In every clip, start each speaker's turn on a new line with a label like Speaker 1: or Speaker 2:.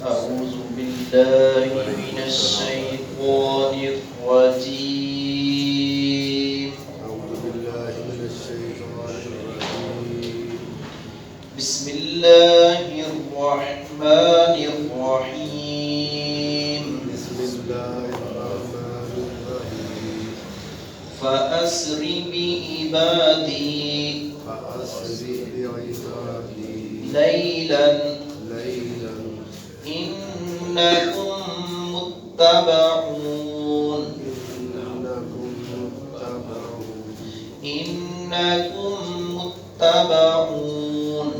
Speaker 1: أعوذ بالله من الشيطان الرجيم. بسم الله الرحمن الرحيم. فأسر بعبادي ليلا إنكم متبعون. إنكم متبعون.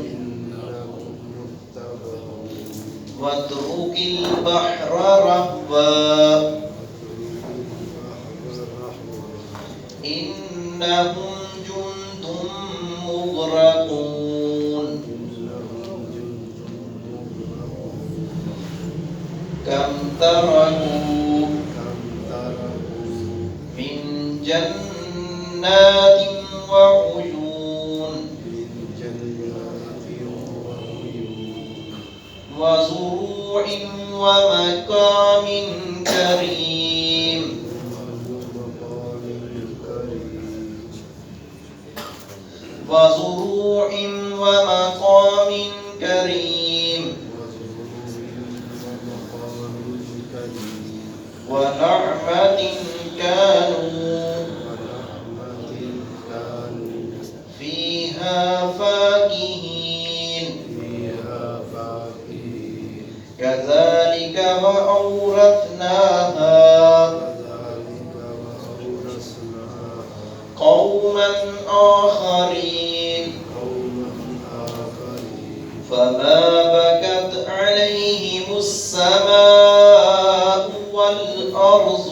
Speaker 1: واترك البحر رهوا إنهم جند مغرقون. كم تركوا من جنات وعيون وزروع ومقام كريم. وزروع ومقام كريم. ونعمة كانوا فيها فاكهين. كذلك وأورثناها قوما آخرين. فما بكت عليهم السماء والأرض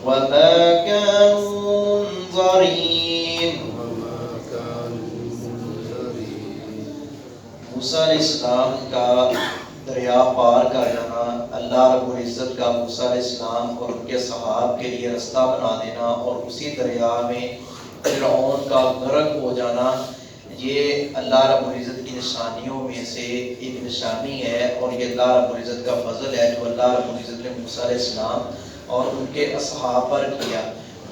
Speaker 1: وما كانوا منظرين. موسیٰ علیہ السلام کا دریا پار کر جانا، اللہ رب العزت کا موسیٰ علیہ السلام اور ان کے صحاب کے لیے رستہ بنا دینا اور اسی دریا میں فرعون کا غرق ہو جانا، یہ اللہ رب العزت کی نشانیوں میں سے ایک نشانی ہے، اور یہ اللہ رب العزت کا فضل ہے جو اللہ رب العزت نے موسیٰ علیہ السلام اور ان کے اصحاب پر کیا۔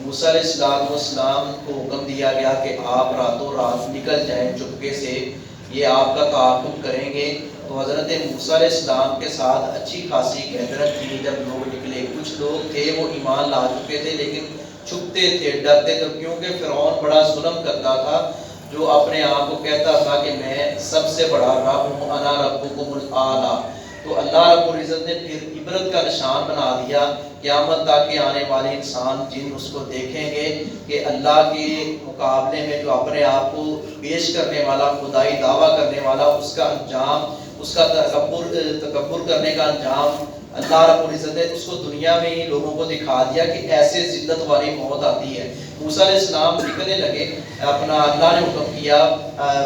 Speaker 1: موسیٰ علیہ السلام کو حکم دیا گیا کہ آپ راتوں رات نکل جائیں چپکے سے، یہ آپ کا تعاقب کریں گے۔ تو حضرت موسیٰ علیہ السلام کے ساتھ اچھی خاصی کثرت تھی۔ جب لوگ نکلے، کچھ لوگ تھے وہ ایمان لا چکے تھے لیکن چھپتے تھے، ڈرتے تھے، کیونکہ فرعون بڑا ظلم کرتا تھا، جو اپنے آپ کو کہتا تھا کہ میں سب سے بڑا رب ہوں، انا ربکم الاعلی۔ تو اللہ رب العزت نے پھر عبرت کا نشان بنا دیا، قیامت تک کے آنے والے انسان جن اس کو دیکھیں گے کہ اللہ کے مقابلے میں جو اپنے آپ کو پیش کرنے والا، خدائی دعویٰ کرنے والا، اس کا انجام، اس کا تکبر کرنے کا انجام اللہ رب العزت نے اس کو دنیا میں ہی لوگوں کو دکھا دیا کہ ایسے ذلت والی موت آتی ہے۔ موسیٰ علیہ السلام نکلنے لگے، اپنا اللہ نے حکم کیا،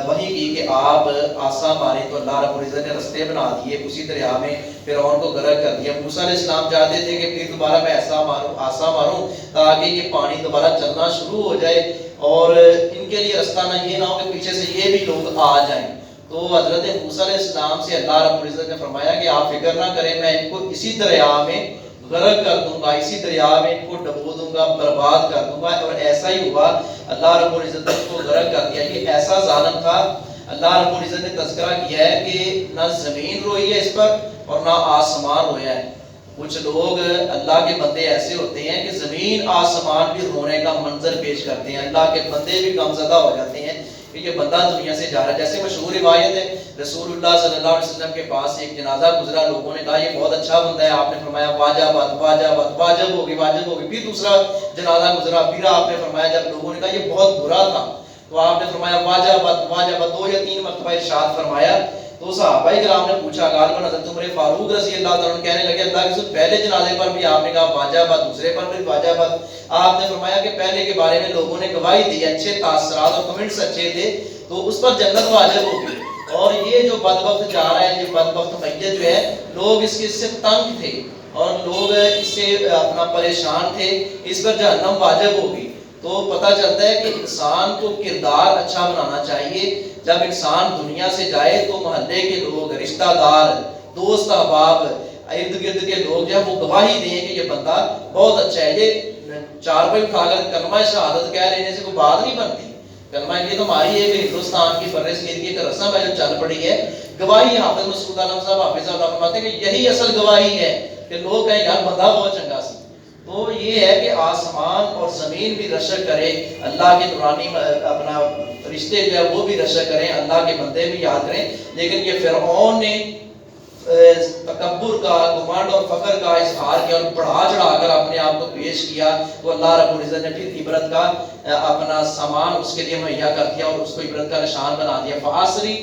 Speaker 1: وحی کی کہ آپ آسا مارے، تو اللہ رب العزت نے رستے بنا دیے، اسی دریا میں فرعون کو غرق کر دیا۔ موسیٰ علیہ السلام چاہتے تھے کہ پھر دوبارہ میں آسا ماروں تاکہ یہ پانی دوبارہ چلنا شروع ہو جائے اور ان کے لیے رستہ نہ یہ نہ ہو کہ پیچھے سے یہ بھی لوگ آ جائیں۔ تو حضرت موسیٰ علیہ السلام سے اللہ رب العزت نے فرمایا کہ آپ فکر نہ کریں، میں ان کو اسی دریا میں غرق کر دوں گا، اسی دریا میں ان کو ڈبو دوں گا، برباد کر دوں گا۔ اور ایسا ہی ہوا، اللہ رب العزت نے اس کو غرق کر دیا۔ یہ ایسا ظالم تھا، اللہ رب العزت نے تذکرہ کیا ہے کہ نہ زمین روئی ہے اس پر اور نہ آسمان رویا ہے۔ کچھ لوگ اللہ کے بندے ایسے ہوتے ہیں کہ زمین آسمان بھی رونے کا منظر پیش کرتے ہیں، اللہ کے بندے بھی غمزدہ ہو جاتے ہیں کہ یہ بندہ دنیا سے جا رہا ہے۔ جیسے مشہور روایت ہے، رسول اللہ صلی اللہ علیہ وسلم کے پاس ایک جنازہ گزرا، لوگوں نے کہا یہ بہت اچھا بندہ ہے، آپ نے فرمایا واجب ہوگی۔ پھر دوسرا جنازہ گزرا، پھر آپ نے فرمایا، جب لوگوں نے کہا یہ بہت برا تھا، تو آپ نے فرمایا واجب 2 یا 3 مرتبہ ارشاد فرمایا۔ تو صحابہ کرام نے پوچھا، غالباً حضرت عمر فاروق رضی اللہ تعالیٰ عنہ کہنے لگے اللہ کے رسول پہلے جنازے پر بھی آپ نے کہا واجب، دوسرے پر بھی واجب۔ آپ نے فرمایا کہ پہلے کے بارے میں لوگوں نے گواہی دی، اچھے تاثرات اور کمنٹس اچھے تھے، تو اس پر جنت واجب ہوگی۔ اور یہ جو بدبخت جا رہا ہے، یہ بدبخت میت جو ہے، لوگ اس سے تنگ تھے اور لوگ اس سے اپنا پریشان تھے، اس پر جہنم واجب ہوگی۔ تو پتہ چلتا ہے کہ انسان کو کردار اچھا بنانا چاہیے. جب انسان دنیا سے جائے تو محلے کے لوگ، رشتہ دار، دوست احباب، ارد گرد کے لوگ جو ہے وہ گواہی دیں کہ یہ بندہ بہت اچھا ہے. یہ چارپائی اٹھا کر کلمہ شہادت کہہ لینے سے کوئی بات نہیں بنتی. کلمہ یہ تو ہماری ایک ہندوستان کی فرض کی ایک رسم ہے جو چل پڑی ہے. گواہی حافظ مسعود عالم صاحب حافظ اللہ فرماتے ہیں کہ یہی اصل گواہی ہے کہ لوگ کہیں یار بندہ بہت چنگا سی. تو یہ ہے کہ آسمان اور زمین بھی رشک کرے، اللہ کے نورانی اپنا رشتے جو ہے وہ بھی رشک کریں، اللہ کے بندے بھی یاد کریں. لیکن یہ فرعون نے تکبر کا، گمانڈ اور فخر کا اظہار کیا اور بڑھا چڑھا کر اپنے آپ کو پیش کیا، تو اللہ رب العزت نے پھر عبرت کا اپنا سامان اس کے لیے مہیا کر دیا اور اس کو عبرت کا نشان بنا دیا. فعصری،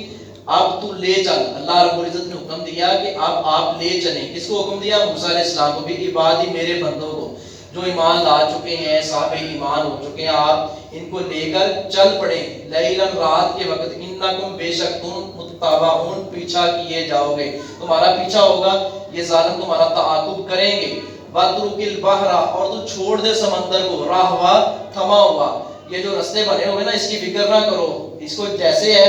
Speaker 1: اب تو لے چل. اللہ رب العزت نے حکم دیا کہ اب آپ لے چلیں. کس کو حکم دیا؟ موسیٰ علیہ السلام کو بھی. عبادی، میرے بندوں کو جو ایمان لا چکے ہیں، صاحب ایمان ہو چکے ہیں، آپ ان کو لے کر چل پڑیں. لیلاً، رات کے وقت، انکم، بے شک تم، متبعون، پیچھا کیے جاؤ گے، تمہارا پیچھا ہوگا، یہ ظالم تمہارا تعاقب کریں گے. وَاتْرُكِ الْبَحْرَ، اور تو چھوڑ دے سمندر کو، راہوا، تھما ہوا. یہ جو رستے بنے ہوئے نا اس کی فکر نہ کرو، اس کو جیسے ہے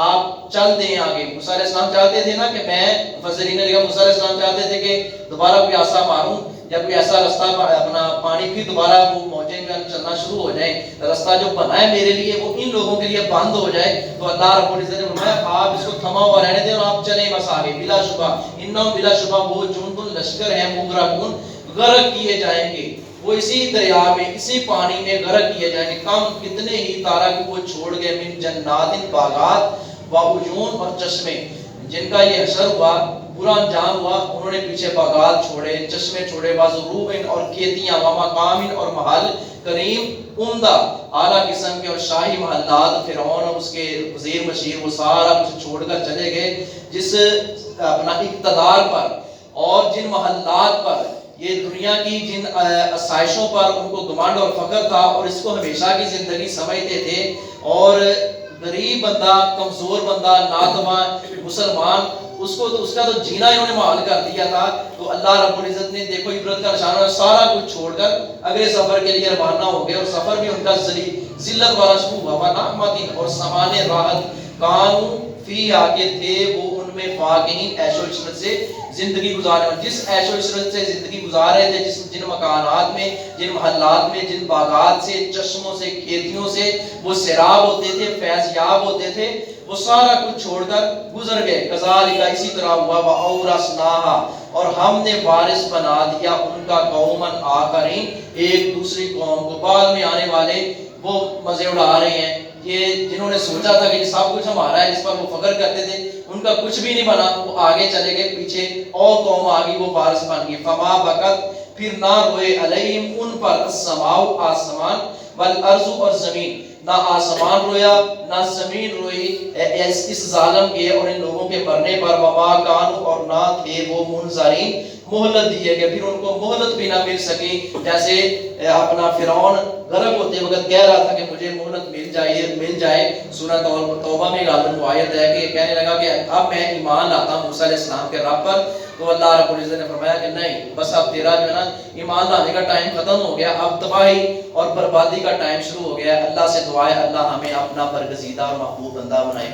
Speaker 1: آپ چل دیں آگے. موسیٰ علیہ السلام چاہتے تھے نا کہ میں، مفسرین نے لکھا موسیٰ علیہ السلام چاہتے تھے کہ دوبارہ کوئی ایسا ماروں یا کوئی ایسا رستہ اپنا پانی پھر دوبارہ وہ موجیں میں چلنا شروع ہو جائیں، رستہ جو بنا ہے میرے لیے وہ ان لوگوں کے لیے بند ہو جائے. تو اللہ رب العزت نے فرمایا آپ اس کو تھما ہوا رہنے دیں اور آپ چلیں بس آگے. بلا شبہ، انہم، بلا شبہ وہ جنود، لشکر ہیں، مغرقون، غرق کیے جائیں گے. وہ اسی دریا میں، اسی پانی میں غرق کیے جائیں گے. کم، کتنے ہی تارا کو وہ چھوڑ گئے، من جنات، باغات، وعیون، اور چشمے. جن کا یہ حشر ہوا، برا انجام ہوا، انہوں نے پیچھے باغات چھوڑے، چشمے چھوڑے، وزروع، اور کھیتیاں، ومقام، اور محل کریم، عمدہ اعلیٰ قسم کے اور شاہی محلات. فرعون اور اس کے وزیر مشیر وہ سارا کچھ چھوڑ کر چلے گئے جس اپنا اقتدار پر اور جن محلات پر، یہ دنیا کی جن آسائشوں پر ان کو گمانڈ اور فخر تھا اور اس کو ہمیشہ کی زندگی سمجھتے تھے. اور غریب بندہ، کمزور بندہ، ناتواں مسلمان، اس کو تو اس کا تو جینا انہوں نے محال کر دیا تھا. تو اللہ رب العزت نے دیکھو عبرت کا نشانہ، سارا کچھ چھوڑ کر اگلے سفر کے لیے روانہ ہو گئے. اور سفر بھی ان کا ذلت والا شروع ہوا. ونعمت، اور سامان راحت، کانوا فیہا، کے تھے وہ ان میں، فاکہین، عیش و عشرت سے زندگی گزارے. جس عیش و عشرت سے زندگی گزار رہے تھے، جن مکانات میں، جن محلات میں، جن باغات سے، چشموں سے، کھیتیوں سے وہ سیراب ہوتے تھے، فیض یاب ہوتے تھے، وہ سارا کچھ چھوڑ کر گزر گئے. کذالک، اسی طرح ہوا. وَأَوْرَثْنَاهَا، اور ہم نے وارث بنا دیا ان کا، قوماً آخرین، ایک دوسری قوم کو. بعد میں آنے والے وہ مزے اڑا رہے ہیں. یہ جنہوں نے سوچا تھا کہ یہ سب کچھ ہمارا ہے، جس پر وہ فخر کرتے تھے، ان کا کچھ بھی نہیں بنا. وہ آگے چلے گئے، پیچھے اور قوم آگئی، وہ وارث بن گئی. فما بکت، پھر نہ روئے، علیہم، ان پر، السماء، آسمان، والارض، اور زمین. نہ آسمان رویا نہ زمین روئی اس ظالم کے اور ان لوگوں کے مرنے پر. وما کانوا، اور نہ تھے وہ، منظرین، مہلت دیے گئے. پھر ان کو مہلت بھی نہ مل سکی. جیسے اپنا فرعون غرق ہوتے وقت کہہ رہا تھا کہ مجھے مہلت مل جائے. سورہ توبہ میں غالباً وہ آیت ہے کہ کہنے لگا کہ اب میں ایمان لاتا ہوں موسیٰ علیہ السلام کے رب پر. تو اللہ رب العزت نے فرمایا کہ نہیں، بس اب تیرا جو ہے نا ایمان لانے کا ٹائم ختم ہو گیا، اب تباہی اور بربادی کا ٹائم شروع ہو گیا. اللہ سے دعا ہے اللہ ہمیں اپنا برگزیدہ اور محبوب بندہ بنائے.